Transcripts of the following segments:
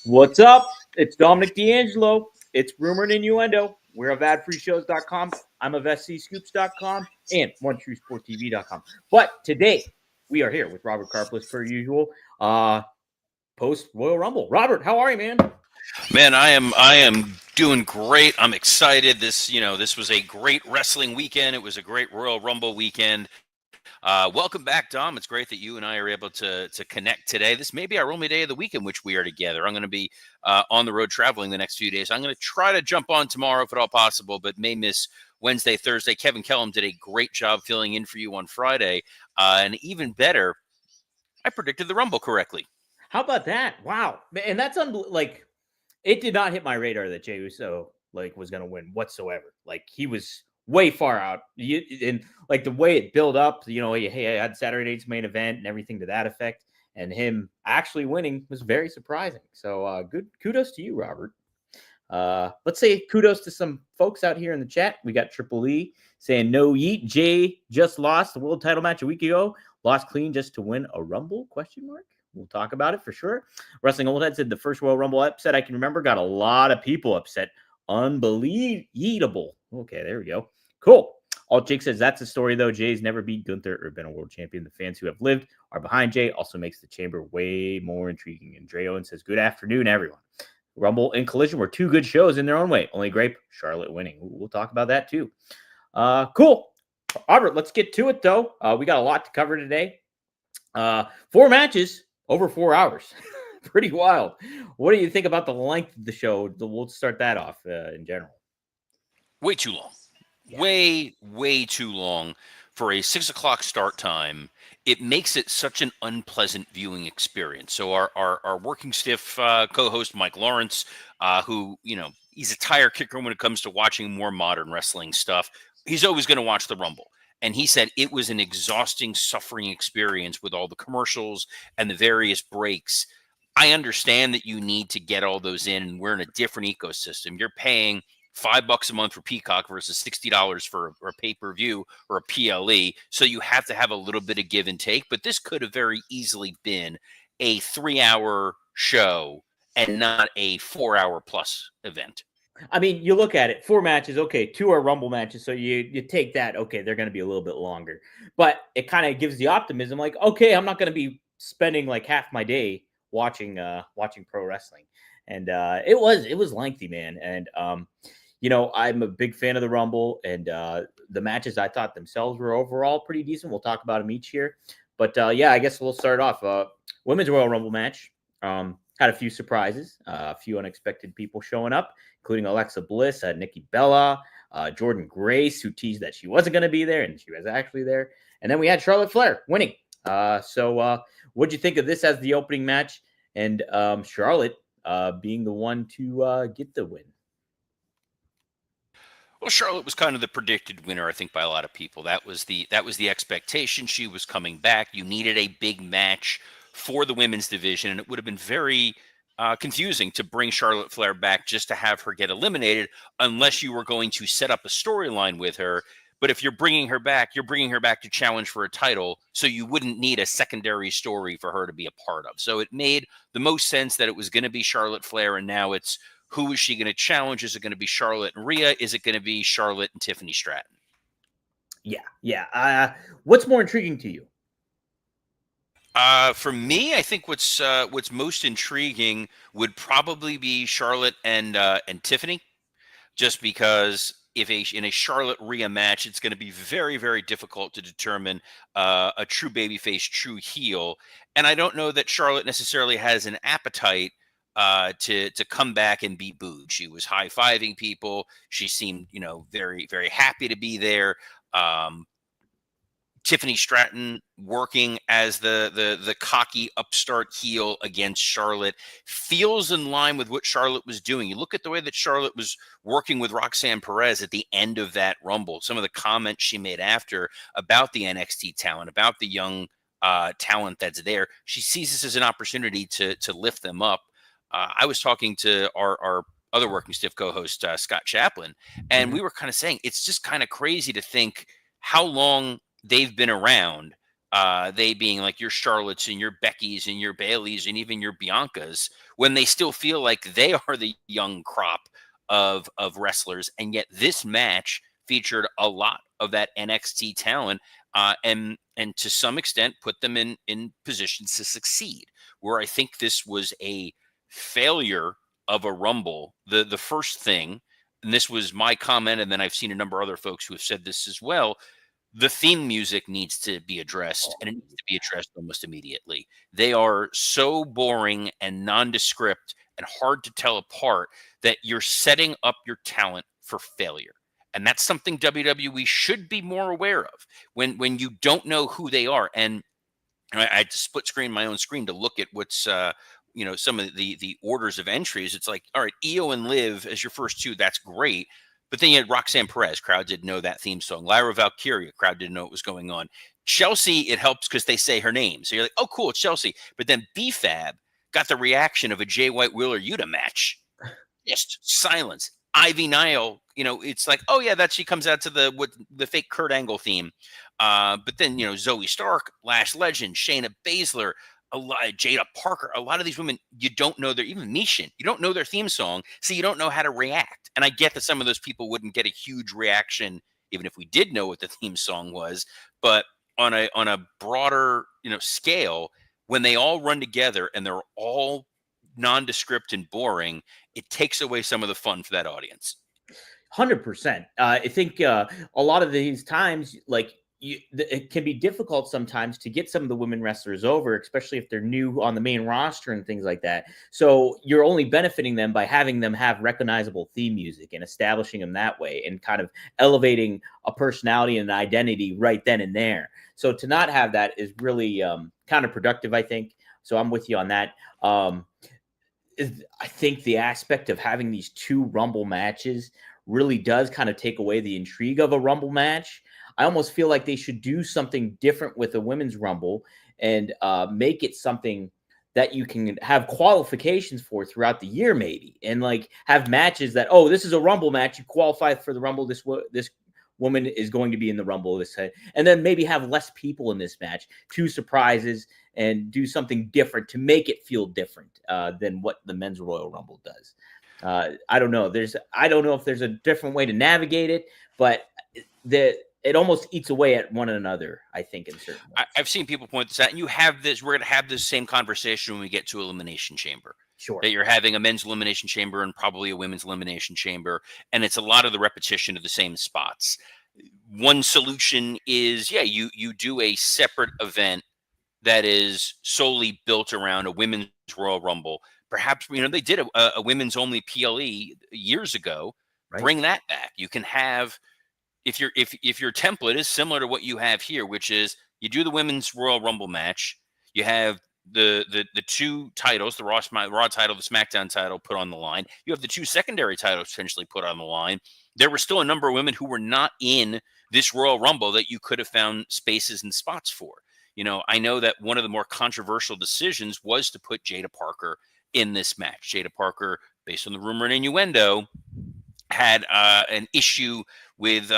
What's up? It's Dominic D'Angelo. It's Rumored Innuendo. We're of adfreeshows.com. I'm of SCScoops.com and OneTrueSportTV.com. But today, we are here with Robert Karplus per usual, post Royal Rumble. Robert, how are you, man? Man, I am doing great. I'm excited. This was a great wrestling weekend. It was a great Royal Rumble weekend. Welcome back, Dom. It's great that you and I are able to connect today. This may be our only day of the week in which we are together. I'm going to be on the road traveling the next few days. I'm going to try to jump on tomorrow if at all possible, but may miss Wednesday, Thursday. Kevin Kellum did a great job filling in for you on Friday. And even better, I predicted the Rumble correctly. How about that? Wow. And that's it did not hit my radar that Jey Uso was going to win whatsoever. He was way far out. And the way it built up, hey, I had Saturday night's main event and everything to that effect, and him actually winning was very surprising. So good kudos to you, Robert. Let's say kudos to some folks out here in the chat. We got Triple E saying no yeet. Jay just lost the world title match a week ago. Lost clean just to win a Rumble? ? We'll talk about it for sure. Wrestling Old Head said the first Royal Rumble upset I can remember got a lot of people upset. Unbelievable. Okay, there we go. Cool. Alt Jake says that's the story, though. Jay's never beat Gunther or been a world champion. The fans who have lived are behind Jay. Also makes the chamber way more intriguing. And Dre Owen says, good afternoon, everyone. Rumble and Collision were two good shows in their own way. Only grape, Charlotte winning. We'll talk about that, too. Cool. Robert, let's get to it, though. We got a lot to cover today. 4 matches. Over 4 hours. Pretty wild. What do you think about the length of the show? We'll start that off in general. Way too long. Yeah. Way too long for a 6 o'clock start time. It makes it such an unpleasant viewing experience. So our working stiff co-host, Mike Lawrence, who, he's a tire kicker when it comes to watching more modern wrestling stuff. He's always going to watch the Rumble. And he said it was an exhausting, suffering experience with all the commercials and the various breaks. I understand that you need to get all those in, and we're in a different ecosystem. You're paying $5 a month for Peacock versus $60 for a pay-per-view or a PLE. So you have to have a little bit of give and take. But this could have very easily been a 3-hour show and not a 4-hour plus event. I mean, you look at it, 4 matches, okay, 2 are Rumble matches, so you take that, okay, they're going to be a little bit longer. But it kind of gives the optimism, okay, I'm not going to be spending half my day watching pro wrestling. And it was lengthy, man. And, I'm a big fan of the Rumble, and the matches I thought themselves were overall pretty decent. We'll talk about them each here. But, yeah, I guess we'll start off. Women's Royal Rumble match. Had a few surprises, a few unexpected people showing up, including Alexa Bliss, Nikki Bella, Jordan Grace, who teased that she wasn't going to be there, and she was actually there. And then we had Charlotte Flair winning. So what'd you think of this as the opening match? And Charlotte being the one to get the win. Well, Charlotte was kind of the predicted winner, I think, by a lot of people. That was the expectation. She was coming back. You needed a big match for the women's division, and it would have been very confusing to bring Charlotte Flair back just to have her get eliminated unless you were going to set up a storyline with her. But if you're bringing her back to challenge for a title, so you wouldn't need a secondary story for her to be a part of. So it made the most sense that it was going to be Charlotte Flair, and now it's who is she going to challenge? Is it going to be Charlotte and Rhea? Is it going to be Charlotte and Tiffany Stratton? Yeah. What's more intriguing to you? For me, I think what's most intriguing would probably be Charlotte and Tiffany, just because in a Charlotte Rhea match, it's going to be very, very difficult to determine a true babyface, true heel, and I don't know that Charlotte necessarily has an appetite to come back and be booed. She was high-fiving people. She seemed, very, very happy to be there. Tiffany Stratton working as the cocky upstart heel against Charlotte feels in line with what Charlotte was doing. You look at the way that Charlotte was working with Roxanne Perez at the end of that Rumble, some of the comments she made after about the NXT talent, about the young talent that's there. She sees this as an opportunity to lift them up. I was talking to our other working stiff co-host, Scott Chaplin, and we were kind of saying it's just kind of crazy to think how long they've been around, they being like your Charlottes and your Beckys and your Baileys and even your Biancas, when they still feel like they are the young crop of wrestlers, and yet this match featured a lot of that NXT talent, and to some extent put them in positions to succeed. Where I think this was a failure of a Rumble. The first thing, and this was my comment, and then I've seen a number of other folks who have said this as well, the theme music needs to be addressed, and it needs to be addressed almost immediately. They are so boring and nondescript and hard to tell apart that you're setting up your talent for failure. And that's something WWE should be more aware of when you don't know who they are. And I had to split screen my own screen to look at what's some of the orders of entries. It's like, all right, Io and Liv as your first two, that's great. But then you had Roxanne Perez, crowd didn't know that theme song. Lyra Valkyria, crowd didn't know what was going on. Chelsea, it helps because they say her name. So you're like, oh, cool, it's Chelsea. But then BFAB got the reaction of a Jay White Wheeler Yuta match. Just silence. Ivy Nile, it's like, oh yeah, that she comes out to the fake Kurt Angle theme. But then, Zoe Stark, Lash Legend, Shayna Baszler, Jada Parker, a lot of these women, you don't know even Mishin, you don't know their theme song, so you don't know how to react. And I get that some of those people wouldn't get a huge reaction, even if we did know what the theme song was. But on a broader, scale, when they all run together and they're all nondescript and boring, it takes away some of the fun for that audience. 100%. I think a lot of these times, like it can be difficult sometimes to get some of the women wrestlers over, especially if they're new on the main roster and things like that. So you're only benefiting them by having them have recognizable theme music and establishing them that way and kind of elevating a personality and an identity right then and there. So to not have that is really counterproductive, I think. So I'm with you on that. I think the aspect of having these two Rumble matches really does kind of take away the intrigue of a Rumble match. I almost feel like they should do something different with the women's Rumble and make it something that you can have qualifications for throughout the year, maybe, and like have matches that, oh, this is a Rumble match, you qualify for the Rumble. This woman is going to be in the Rumble this time, and then maybe have less people in this match, 2 surprises, and do something different to make it feel different than what the men's Royal Rumble does. I don't know. I don't know if there's a different way to navigate it, but it almost eats away at one another, I think, in certain ways. I've seen people point this out, and we're going to have this same conversation when we get to Elimination Chamber. Sure. That you're having a men's elimination chamber and probably a women's elimination chamber, and it's a lot of the repetition of the same spots. One solution is, you do a separate event that is solely built around a women's Royal Rumble. Perhaps, they did a women's only PLE years ago. Right. Bring that back. You can have, if your template is similar to what you have here, which is you do the women's Royal Rumble match, you have the 2 titles, the Raw title, the SmackDown title put on the line. You have the 2 secondary titles potentially put on the line. There were still a number of women who were not in this Royal Rumble that you could have found spaces and spots for. I know that one of the more controversial decisions was to put Jada Parker in this match. Jada Parker, based on the rumor and innuendo, had an issue with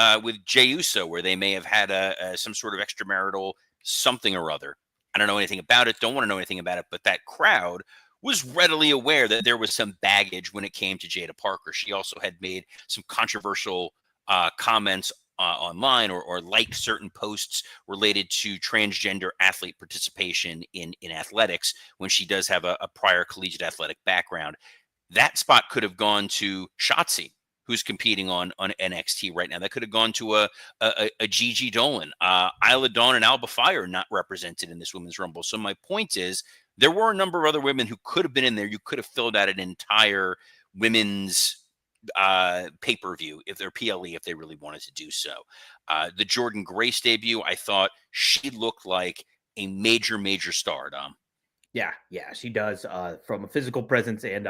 Jey Uso, where they may have had some sort of extramarital something or other. I don't know anything about it, don't want to know anything about it, but that crowd was readily aware that there was some baggage when it came to Jada Parker. She also had made some controversial comments online or liked certain posts related to transgender athlete participation in athletics when she does have a prior collegiate athletic background. That spot could have gone to Shotzi, who's competing on NXT right now. That could have gone to a Gigi Dolan. Isla Dawn and Alba Fire not represented in this Women's Rumble. So my point is, there were a number of other women who could have been in there. You could have filled out an entire women's pay-per-view, if they're PLE, if they really wanted to do so. The Jordan Grace debut, I thought she looked like a major star, Dom. Yeah, she does, from a physical presence and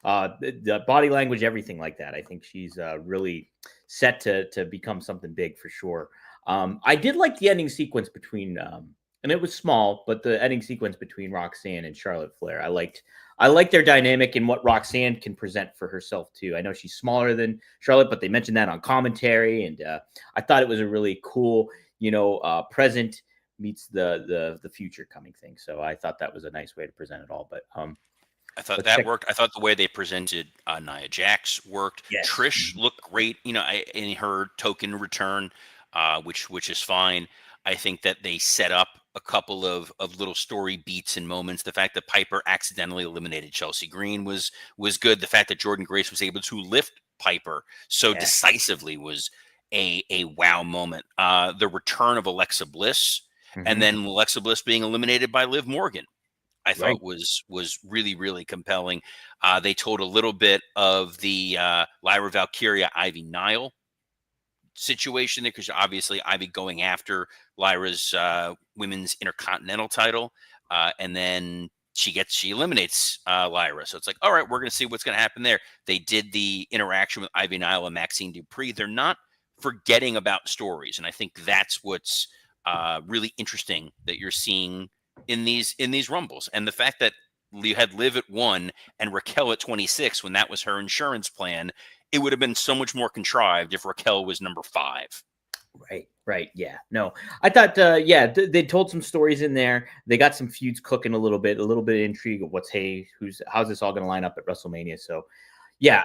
the body language, everything like that. I think she's really set to become something big for sure. I did like the ending sequence between, and it was small, but the ending sequence between Roxanne and Charlotte Flair. I liked their dynamic and what Roxanne can present for herself too. I know she's smaller than Charlotte, but they mentioned that on commentary, and I thought it was a really cool, present meets the future coming thing. So I thought that was a nice way to present it all. But I thought let's that check. worked. I thought the way they presented Nia Jax worked. Yes. Trish looked great, in her token return, which is fine. I think that they set up a couple of little story beats and moments. The fact that Piper accidentally eliminated Chelsea Green was good. The fact that Jordan Grace was able to lift Piper so Yeah. decisively was a wow moment. The return of Alexa Bliss, and then Alexa Bliss being eliminated by Liv Morgan, I Right. thought was really, really compelling. They told a little bit of the Lyra Valkyria Ivy Nile situation there, because obviously Ivy going after Lyra's women's intercontinental title, and then she eliminates Lyra. So it's like, all right, we're going to see what's going to happen there. They did the interaction with Ivy Nile and Maxine Dupree. They're not forgetting about stories, and I think that's what's really interesting that you're seeing in these rumbles. And the fact that you had Liv at 1 and Raquel at 26 when that was her insurance plan, it would have been so much more contrived if Raquel was number 5. Right. Yeah. No, I thought, they told some stories in there. They got some feuds cooking a little bit of intrigue of how's this all going to line up at WrestleMania. So, yeah,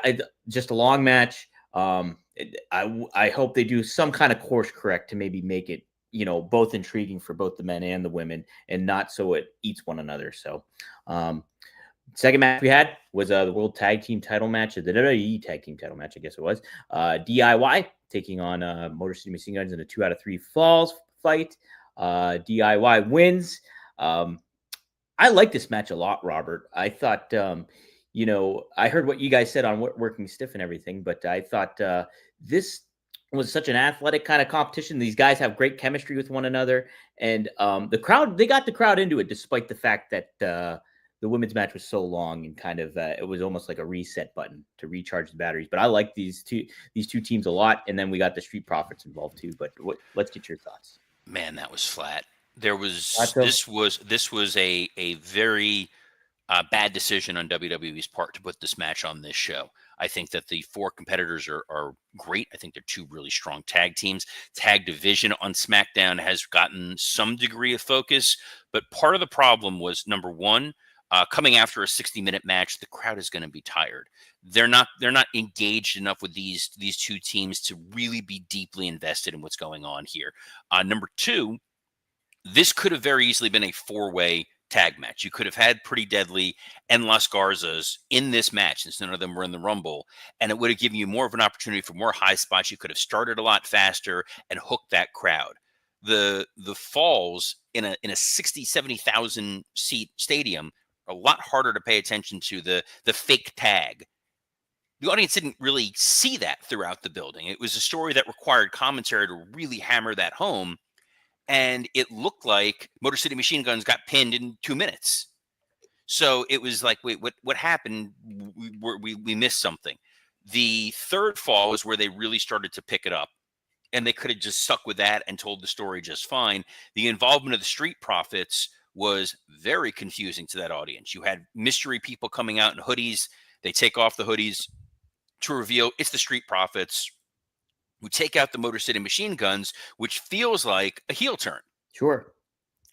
just a long match. I hope they do some kind of course correct to maybe make it, both intriguing for both the men and the women, and not so it eats one another. So, second match we had was the World Tag Team title match, the WWE Tag Team title match, I guess it was. DIY taking on Motor City Machine Guns in a 2 out of 3 falls fight. DIY wins. I like this match a lot, Robert. I thought, I heard what you guys said on working stiff and everything, but I thought this was such an athletic kind of competition. These guys have great chemistry with one another, and they got the crowd into it, despite the fact that the women's match was so long and kind of it was almost like a reset button to recharge the batteries. But I like these two teams a lot, and then we got the Street Profits involved too. But let's get your thoughts. Man, that was flat. There was Awesome. this was a very bad decision on WWE's part to put this match on this show. I think that the 4 competitors are great. I think they're 2 really strong tag teams. Tag division on SmackDown has gotten some degree of focus, but part of the problem was, number one, coming after a 60-minute match, the crowd is going to be tired. They're not engaged enough with these 2 teams to really be deeply invested in what's going on here. Number 2, this could have very easily been a 4-way tag match. You could have had Pretty Deadly and Las Garzas in this match, since none of them were in the Rumble, and it would have given you more of an opportunity for more high spots. You could have started a lot faster and hooked that crowd. The falls in a 60,000-70,000 seat stadium are a lot harder to pay attention to. The fake tag, the audience didn't really see that throughout the building. It was a story that required commentary to really hammer that home. And it looked like Motor City Machine Guns got pinned in 2 minutes. So it was like, wait, what happened? We missed something. The third fall was where they really started to pick it up, and they could have just stuck with that and told the story just fine. The involvement of the Street Profits was very confusing to that audience. You had mystery people coming out in hoodies. They take off the hoodies to reveal it's the Street Profits, who take out the Motor City Machine Guns, which feels like a heel turn. Sure.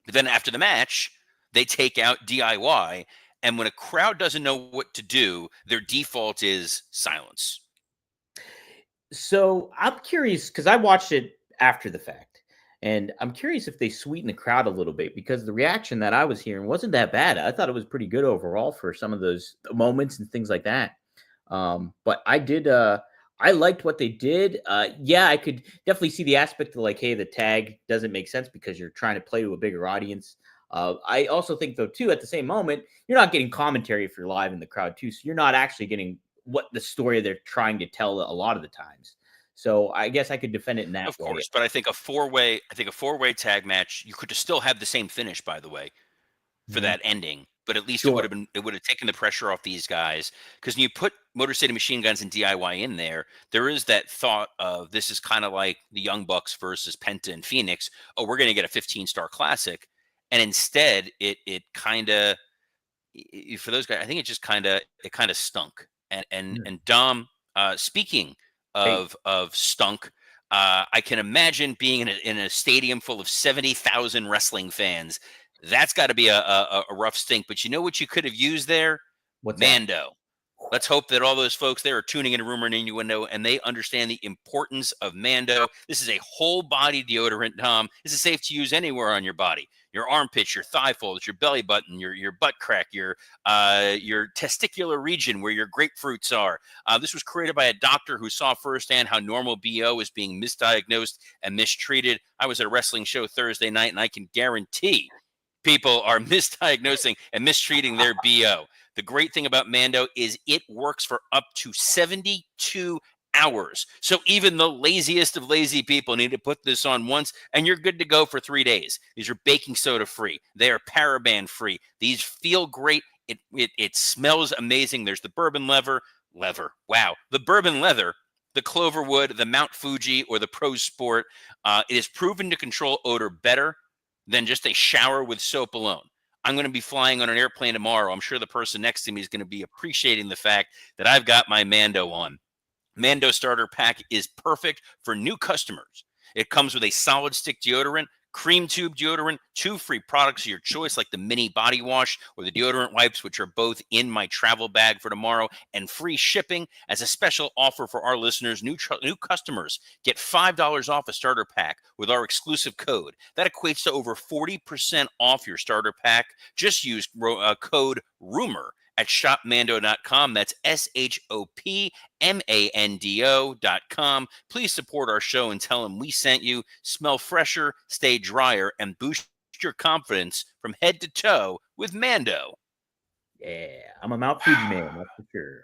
But then after the match, they take out DIY. And when a crowd doesn't know what to do, their default is silence. So I'm curious, because I watched it after the fact, and I'm curious if they sweeten the crowd a little bit, because the reaction that I was hearing wasn't that bad. I thought it was pretty good overall for some of those moments and things like that. But I liked what they did. Yeah, I could definitely see the aspect of like, hey, the tag doesn't make sense because you're trying to play to a bigger audience. I also think, though, too, at the same moment, you're not getting commentary if you're live in the crowd too, so you're not actually getting what the story they're trying to tell a lot of the times. So I guess I could defend it in that Of way. course, but I think a four-way tag match, you could still have the same finish, by the way, for Mhm. that ending. But at least Sure. it would have taken the pressure off these guys, because when you put Motor City Machine Guns and DIY in there, there is that thought of this is kind of like the Young Bucks versus Penta and Phoenix. Oh, we're going to get a 15-star classic, and instead it kind of, for those guys, I think it kind of stunk. And Mm. Dom, speaking Hey. of stunk, I can imagine being in a stadium full of 70,000 wrestling fans. That's got to be a rough stink. But you know what you could have used there? What's that? Mando. Let's hope that all those folks there are tuning into Rumor and Innuendo and they understand the importance of Mando. This is a whole body deodorant, Tom. This is safe to use anywhere on your body. Your armpits, your thigh folds, your belly button, your butt crack, your testicular region where your grapefruits are. This was created by a doctor who saw firsthand how normal BO is being misdiagnosed and mistreated. I was at a wrestling show Thursday night, and I can guarantee people are misdiagnosing and mistreating their BO. The great thing about Mando is it works for up to 72 hours. So even the laziest of lazy people need to put this on once, and you're good to go for 3 days. These are baking soda free. They are paraben free. These feel great. It smells amazing. There's the bourbon leather. Wow. The bourbon leather, the Cloverwood, the Mount Fuji, or the Pro Sport. It is proven to control odor better than just a shower with soap alone. I'm going to be flying on an airplane tomorrow. I'm sure the person next to me is going to be appreciating the fact that I've got my Mando on. Mando Starter Pack is perfect for new customers. It comes with a solid stick deodorant, cream tube deodorant, 2 free products of your choice like the mini body wash or the deodorant wipes, which are both in my travel bag for tomorrow, and free shipping. As a special offer for our listeners, new customers get $5 off a starter pack with our exclusive code. That equates to over 40% off your starter pack. Just use code RUMOR at shopmando.com. That's shopmando.com. Please support our show and tell them we sent you. Smell fresher, stay drier, and boost your confidence from head to toe with Mando. Yeah, I'm a Mount Fuji man, that's for sure.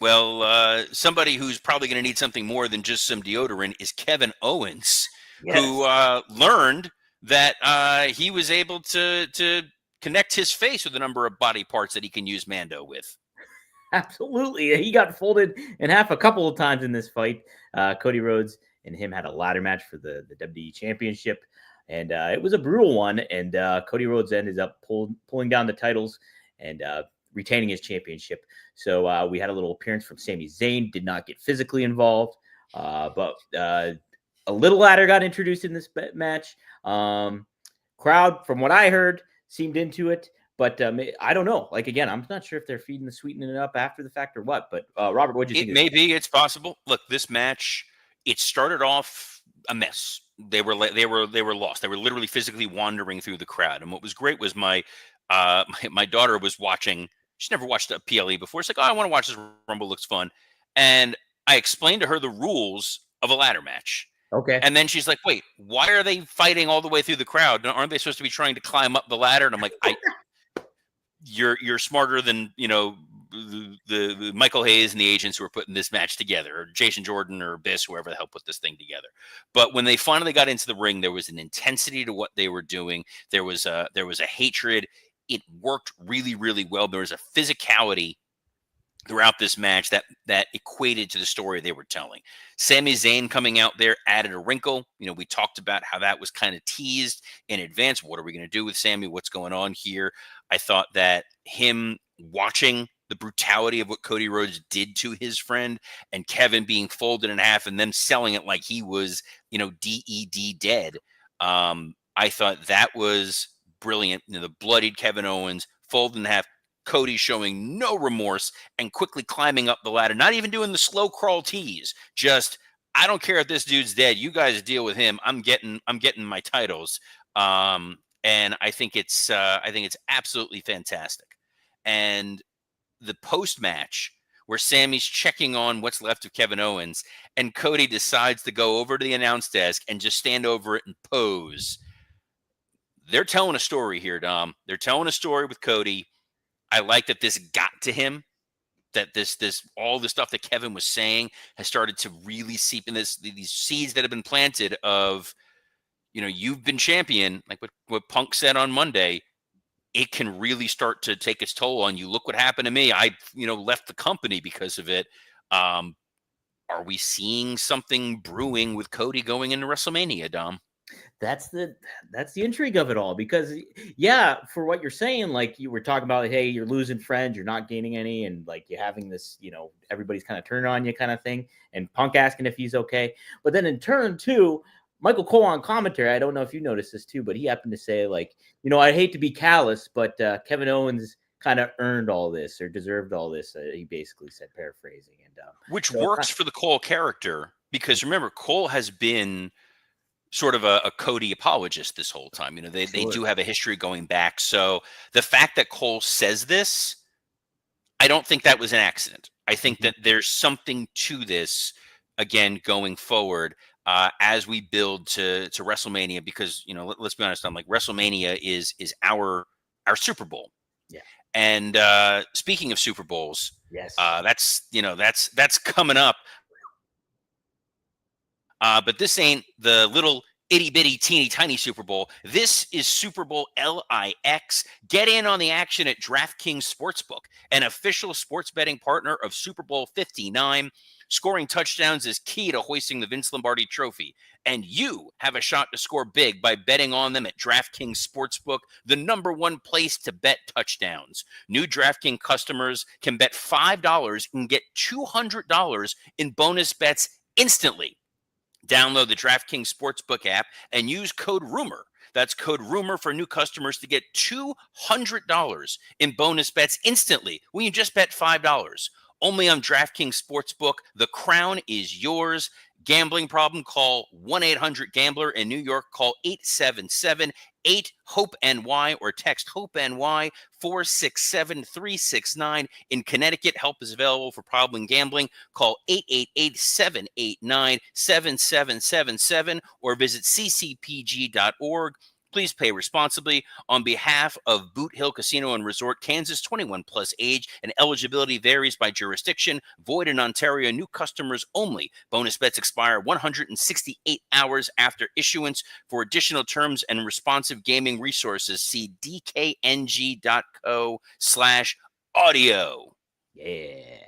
Well, somebody who's probably going to need something more than just some deodorant is Kevin Owens, who learned that he was able to connect his face with a number of body parts that he can use Mando with. Absolutely. He got folded in half a couple of times in this fight. Cody Rhodes and him had a ladder match for the WWE Championship, and it was a brutal one. And Cody Rhodes ended up pulling down the titles and retaining his championship. So we had a little appearance from Sami Zayn, did not get physically involved, but a little ladder got introduced in this match. Crowd, from what I heard, seemed into it. But I don't know. Like, again, I'm not sure if they're feeding the sweetening it up after the fact or what. But Robert, what do you think? It may be. It's possible. Look, this match, it started off a mess. They were lost. They were literally physically wandering through the crowd. And what was great was my daughter was watching. She's never watched a PLE before. She's like, "Oh, I want to watch this Rumble. Looks fun." And I explained to her the rules of a ladder match. Okay. And then she's like, "Wait, why are they fighting all the way through the crowd? Aren't they supposed to be trying to climb up the ladder?" And I'm like, You're smarter than the Michael Hayes and the agents who were putting this match together, or Jason Jordan or Biss, whoever the hell put this thing together. But when they finally got into the ring, there was an intensity to what they were doing. There was a hatred. It worked really, really well. There was a physicality throughout this match that equated to the story they were telling. Sami Zayn coming out there added a wrinkle. We talked about how that was kind of teased in advance. What are we going to do with Sami? What's going on here? I thought that him watching the brutality of what Cody Rhodes did to his friend and Kevin being folded in half and them selling it like he was, DED dead. I thought that was brilliant. The bloodied Kevin Owens folded in half. Cody showing no remorse and quickly climbing up the ladder, not even doing the slow crawl tease. Just, I don't care if this dude's dead. You guys deal with him. I'm getting my titles. And I think it's absolutely fantastic. And the post match where Sammy's checking on what's left of Kevin Owens and Cody decides to go over to the announce desk and just stand over it and pose. They're telling a story here, Dom. They're telling a story with Cody. I like that this got to him, that this all the stuff that Kevin was saying has started to really seep in these seeds that have been planted of, you've been champion, like what Punk said on Monday. It can really start to take its toll on you. Look what happened to me. I, left the company because of it. Are we seeing something brewing with Cody going into WrestleMania, Dom? that's the intrigue of it all, because yeah, for what you're saying, like you were talking about, hey, you're losing friends, you're not gaining any, and like you're having this, everybody's kind of turning on you kind of thing, and Punk asking if he's okay. But then in turn two, Michael Cole on commentary, I don't know if you noticed this too, but he happened to say, like, I hate to be callous, but Kevin Owens kind of earned all this or deserved all this. He basically said, paraphrasing, and Which so works for the Cole character, because remember, Cole has been sort of a Cody apologist this whole time. They do have a history going back. So the fact that Cole says this, I don't think that was an accident. I think that there's something to this, again, going forward, as we build to WrestleMania, because let's be honest, I'm like, WrestleMania is our Super Bowl. Yeah. And speaking of Super Bowls, yes, that's coming up. But this ain't the little itty bitty teeny tiny Super Bowl. This is Super Bowl LIX. Get in on the action at DraftKings Sportsbook, an official sports betting partner of Super Bowl 59. Scoring touchdowns is key to hoisting the Vince Lombardi Trophy, and you have a shot to score big by betting on them at DraftKings Sportsbook, the #1 place to bet touchdowns. New DraftKings customers can bet $5 and get $200 in bonus bets instantly. Download the DraftKings Sportsbook app and use code RUMOR. That's code RUMOR for new customers to get $200 in bonus bets instantly when you just bet $5. Only on DraftKings Sportsbook. The crown is yours. Gambling problem? Call 1-800-GAMBLER. In New York, call 877-8-HOPE-NY or text HOPE-NY 467-369. In Connecticut, help is available for problem gambling. Call 888-789-7777 or visit ccpg.org. Please pay responsibly. On behalf of Boot Hill Casino and Resort, Kansas, 21 plus age, and eligibility varies by jurisdiction. Void in Ontario. New customers only. Bonus bets expire 168 hours after issuance. For additional terms and responsive gaming resources, see dkng.co/audio. Yeah.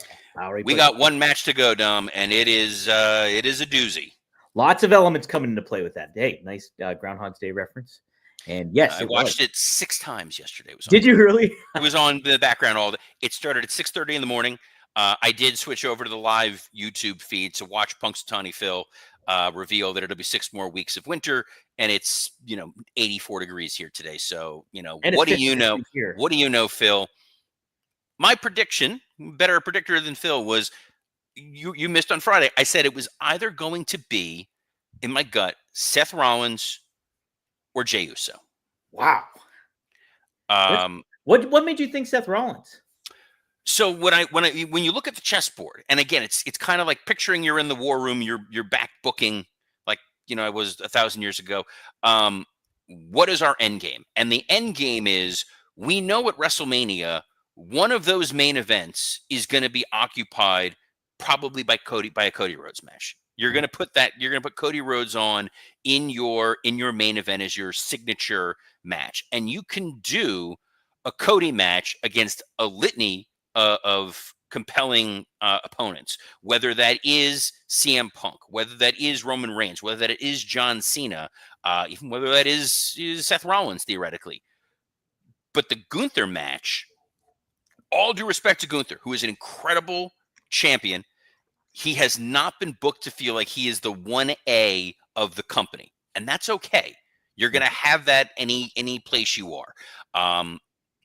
We got one match to go, Dom, and it is a doozy. Lots of elements coming into play with that. Hey, nice Groundhog's Day reference. And yes, I watched it 6 times yesterday. Did you really? It was on the background all day. It started at 6:30 in the morning. I did switch over to the live YouTube feed to watch Punxsutawney Phil reveal that it'll be 6 more weeks of winter, and it's 84 degrees here today. So what do you know? What do you know, Phil? My prediction, better predictor than Phil, was you missed on Friday. I said it was either going to be, in my gut, Seth Rollins or Jey Uso. Wow. What made you think Seth Rollins? So when you look at the chessboard, and again, it's kind of like picturing you're in the war room, you're back booking like I was 1,000 years ago. What is our end game? And the end game is, we know at WrestleMania, one of those main events is going to be occupied probably by a Cody Rhodes match. You're going to put Cody Rhodes on in your main event as your signature match, and you can do a Cody match against a litany of compelling opponents, whether that is CM Punk, whether that is Roman Reigns, whether that is John Cena, even whether that is Seth Rollins theoretically. But the Gunther match, all due respect to Gunther, who is an incredible champion, he has not been booked to feel like he is the 1A of the company. And that's okay. You're going to have that any place you are.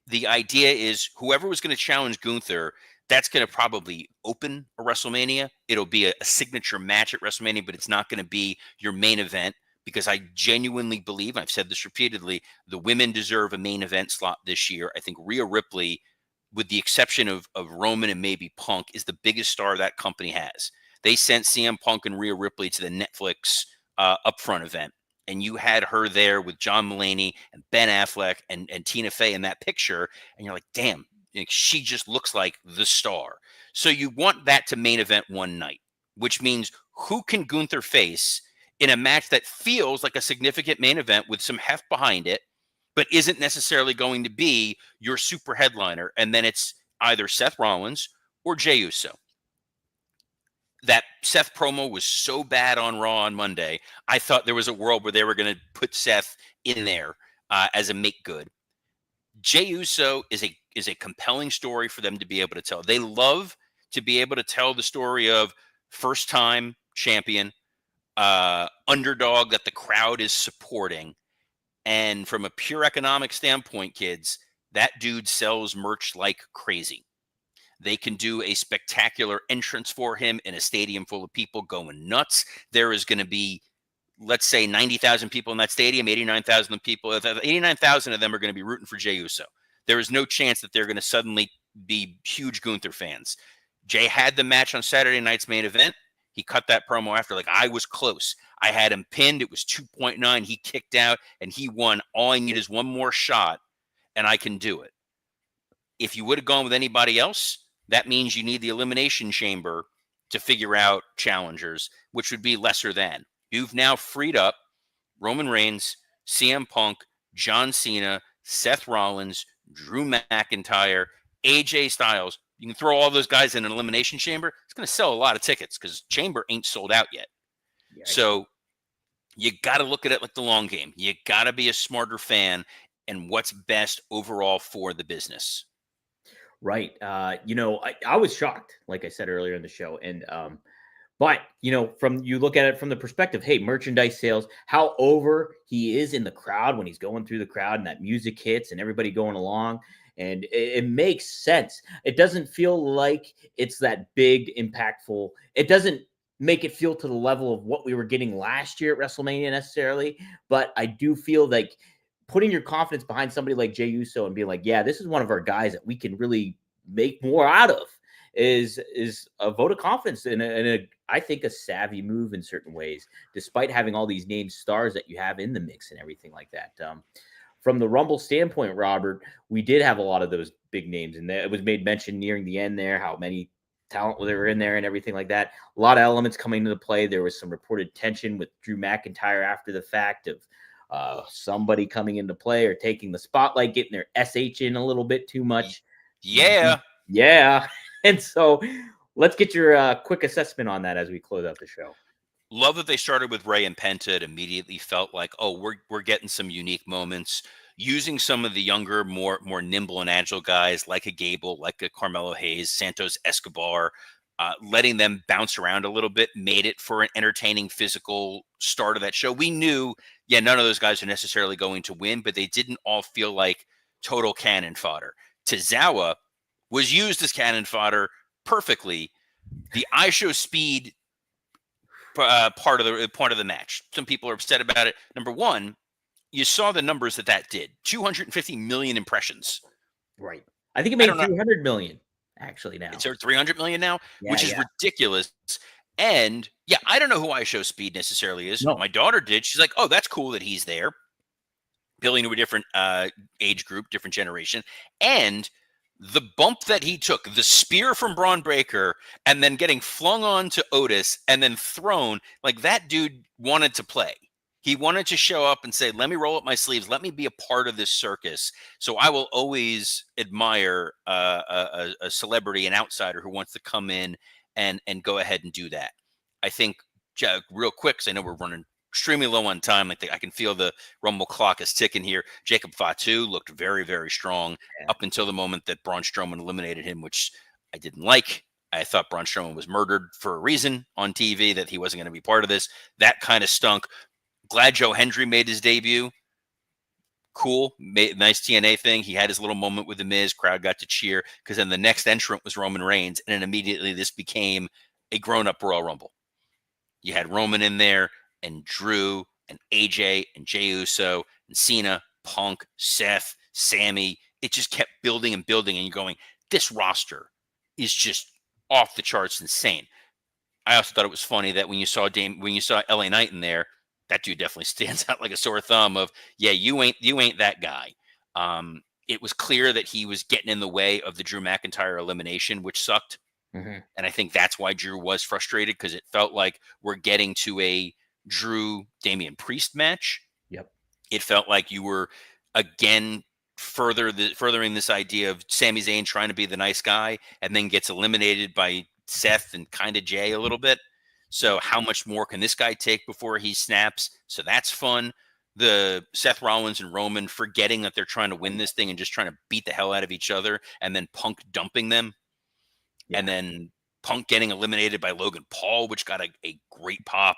The idea is whoever was going to challenge Gunther, that's going to probably open a WrestleMania. It'll be a signature match at WrestleMania, but it's not going to be your main event, because I genuinely believe, and I've said this repeatedly, the women deserve a main event slot this year. I think Rhea Ripley, with the exception of Roman and maybe Punk, is the biggest star that company has. They sent CM Punk and Rhea Ripley to the Netflix upfront event, and you had her there with John Mulaney and Ben Affleck and Tina Fey in that picture, and you're like, damn, she just looks like the star. So you want that to main event one night, which means who can Gunther face in a match that feels like a significant main event with some heft behind it, but isn't necessarily going to be your super headliner. And then it's either Seth Rollins or Jey Uso. that Seth promo was so bad on Raw on Monday. I thought there was a world where they were going to put Seth in there as a make good. Jey Uso is a compelling story for them to be able to tell. They love to be able to tell the story of first time champion, underdog that the crowd is supporting. And from a pure economic standpoint, kids, that dude sells merch like crazy. They can do a spectacular entrance for him in a stadium full of people going nuts. There is going to be, let's say, 90,000 people in that stadium, 89,000 people. 89,000 of them are going to be rooting for Jey Uso. There is no chance that they're going to suddenly be huge Gunther fans. Jay had the match on Saturday night's main event. He cut that promo after, like, I was close. I had him pinned. It was 2.9. He kicked out and he won. All I need is one more shot and I can do it. If you would have gone with anybody else, that means you need the Elimination Chamber to figure out challengers, which would be lesser than. You've now freed up Roman Reigns, CM Punk, John Cena, Seth Rollins, Drew McIntyre, AJ Styles. You can throw all those guys in an Elimination Chamber. It's going to sell a lot of tickets because Chamber ain't sold out yet. Yeah, so you got to look at it like the long game. You got to be a smarter fan and what's best overall for the business. Right. I was shocked, like I said earlier in the show. And, but, from you look at it from the perspective, hey, merchandise sales, how over he is in the crowd when he's going through the crowd and that music hits and everybody going along. And it makes sense. It doesn't feel like it's that big, impactful. It doesn't make it feel to the level of what we were getting last year at WrestleMania necessarily. But I do feel like putting your confidence behind somebody like Jey Uso and being like, yeah, this is one of our guys that we can really make more out of is a vote of confidence and I think a savvy move in certain ways, despite having all these named stars that you have in the mix and everything like that. From the Rumble standpoint, Robert, we did have a lot of those big names, and it was made mention nearing the end there, how many talent they were in there and everything like that. A lot of elements coming into play. There was some reported tension with Drew McIntyre after the fact of somebody coming into play or taking the spotlight, getting their SH in a little bit too much. Yeah. Yeah. And so let's get your quick assessment on that as we close out the show. Love that they started with Ray and Penta. It immediately felt like, oh, we're getting some unique moments, using some of the younger, more nimble and agile guys like a Gable, like a Carmelo Hayes, Santos Escobar, letting them bounce around a little bit, made it for an entertaining physical start of that show. We knew, none of those guys are necessarily going to win, but they didn't all feel like total cannon fodder. Tozawa was used as cannon fodder perfectly. The I Show Speed part of the match. Some people are upset about it. Number one, you saw the numbers that did. 250 million impressions. Right. I think it made 300 million actually now. It's 300 million now, which is ridiculous. And I don't know who I Show Speed necessarily is. No. My daughter did. She's like, oh, that's cool that he's there. Billing to a different age group, different generation. And the bump that he took, the spear from Braun Breaker, and then getting flung on to Otis and then thrown, like that dude wanted to play. He wanted to show up and say, let me roll up my sleeves. Let me be a part of this circus. So I will always admire a celebrity, an outsider who wants to come in and go ahead and do that. I think, real quick, because I know we're running extremely low on time. I can feel the Rumble clock is ticking here. Jacob Fatu looked very, very strong up until the moment that Braun Strowman eliminated him, which I didn't like. I thought Braun Strowman was murdered for a reason on TV, that he wasn't going to be part of this. That kind of stunk. Glad Joe Hendry made his debut. Cool. Nice TNA thing. He had his little moment with The Miz. Crowd got to cheer because then the next entrant was Roman Reigns, and then immediately this became a grown-up Royal Rumble. You had Roman in there, and Drew, and AJ, and Jey Uso, and Cena, Punk, Seth, Sammy. It just kept building and building, and you're going, this roster is just off the charts insane. I also thought it was funny that when you saw LA Knight in there, that dude definitely stands out like a sore thumb of, you ain't that guy. It was clear that he was getting in the way of the Drew McIntyre elimination, which sucked. Mm-hmm. And I think that's why Drew was frustrated, because it felt like we're getting to a Drew Damian Priest match. Yep. It felt like you were again furthering this idea of Sami Zayn trying to be the nice guy and then gets eliminated by Seth and kind of Jey a little bit. So how much more can this guy take before he snaps? So that's fun. The Seth Rollins and Roman forgetting that they're trying to win this thing and just trying to beat the hell out of each other, and then Punk dumping them, and then Punk getting eliminated by Logan Paul, which got a great pop,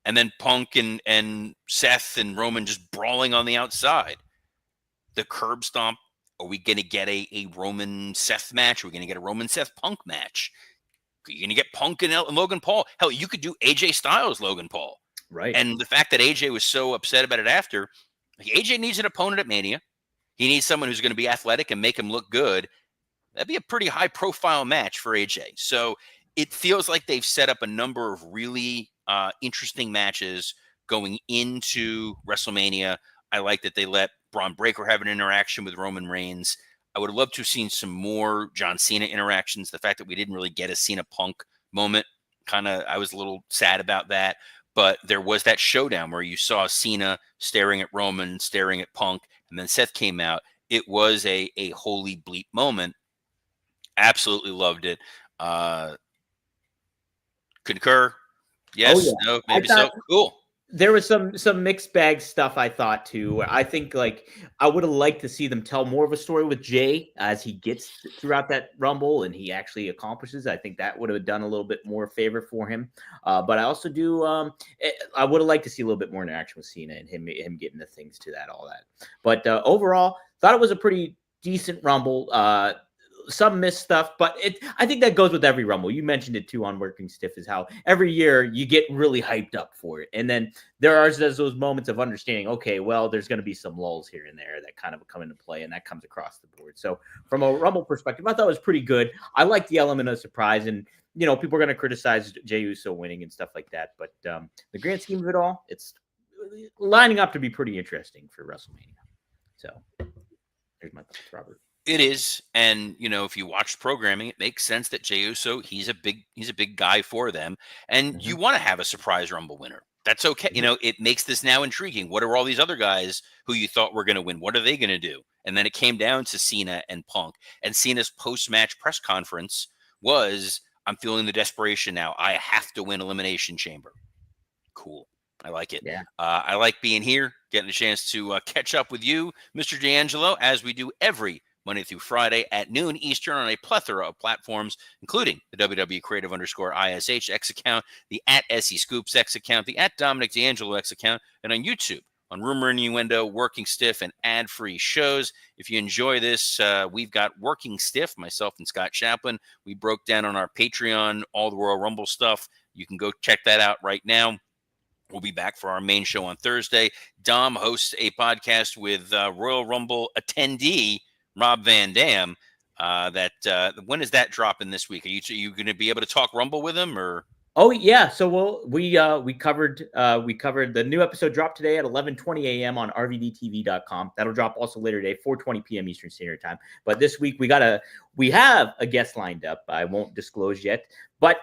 and then Punk and Seth and Roman just brawling on the outside. The curb stomp. Are we going to get a Roman Seth match? Are we going to get a Roman Seth Punk match? You're going to get Punk and Logan Paul. Hell, you could do AJ Styles, Logan Paul. Right. And the fact that AJ was so upset about it after, AJ needs an opponent at Mania. He needs someone who's going to be athletic and make him look good. That'd be a pretty high profile match for AJ. So it feels like they've set up a number of really interesting matches going into WrestleMania. I like that they let Braun Breaker have an interaction with Roman Reigns. I would have loved to have seen some more John Cena interactions. The fact that we didn't really get a Cena Punk moment, I was a little sad about that. But there was that showdown where you saw Cena staring at Roman, staring at Punk, and then Seth came out. It was a holy bleep moment. Absolutely loved it. Concur. Yes. No. Maybe so. Cool. There was some mixed bag stuff, I thought, too. I think, like, I would have liked to see them tell more of a story with Jey as he gets throughout that Rumble and he actually accomplishes. I think that would have done a little bit more favor for him. But I also do, I would have liked to see a little bit more interaction with Cena and him getting the things to that, all that. But overall, thought it was a pretty decent Rumble. Some missed stuff, but I think that goes with every Rumble. You mentioned it too on Working Stiff, is how every year you get really hyped up for it. And then there are those moments of understanding, okay, well, there's going to be some lulls here and there that kind of come into play, and that comes across the board. So from a Rumble perspective, I thought it was pretty good. I like the element of surprise, and, people are going to criticize Jey Uso winning and stuff like that. But the grand scheme of it all, it's lining up to be pretty interesting for WrestleMania. So there's my thoughts, Robert. It is, and if you watch programming, it makes sense that Jey Uso, he's a big guy for them, and you want to have a surprise Rumble winner. That's okay. It makes this now intriguing. What are all these other guys who you thought were going to win? What are they going to do? And then it came down to Cena and Punk, and Cena's post-match press conference was, "I'm feeling the desperation now. I have to win Elimination Chamber." Cool. I like it. Yeah. I like being here, getting a chance to catch up with you, Mr. D'Angelo, as we do every Monday through Friday at noon Eastern on a plethora of platforms, including the WWE Creative _ISH X account, the @SE Scoops X account, the @Dominic D'Angelo X account, and on YouTube on Rumor and Innuendo, Working Stiff, and ad-free shows. If you enjoy this, we've got Working Stiff, myself and Scott Chaplin. We broke down on our Patreon all the Royal Rumble stuff. You can go check that out right now. We'll be back for our main show on Thursday. Dom hosts a podcast with Royal Rumble attendee Rob Van Dam. When is that dropping this week? Are you going to be able to talk Rumble with him, or? Oh yeah, so we covered the new episode dropped today at 11:20 a.m. on rvdtv.com. That'll drop also later today, 4:20 p.m. Eastern Standard Time. But this week we have a guest lined up. I won't disclose yet, but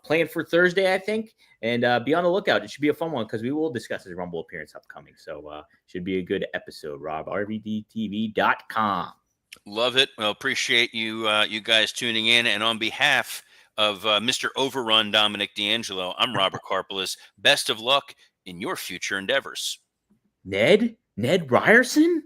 planned for Thursday, I think. And be on the lookout. It should be a fun one because we will discuss his Rumble appearance upcoming. So should be a good episode. Rob, rvdtv.com. Love it. Well, appreciate you guys tuning in. And on behalf of Mr. Overrun Dominic D'Angelo, I'm Robert Karpelis. Best of luck in your future endeavors. Ned Ryerson?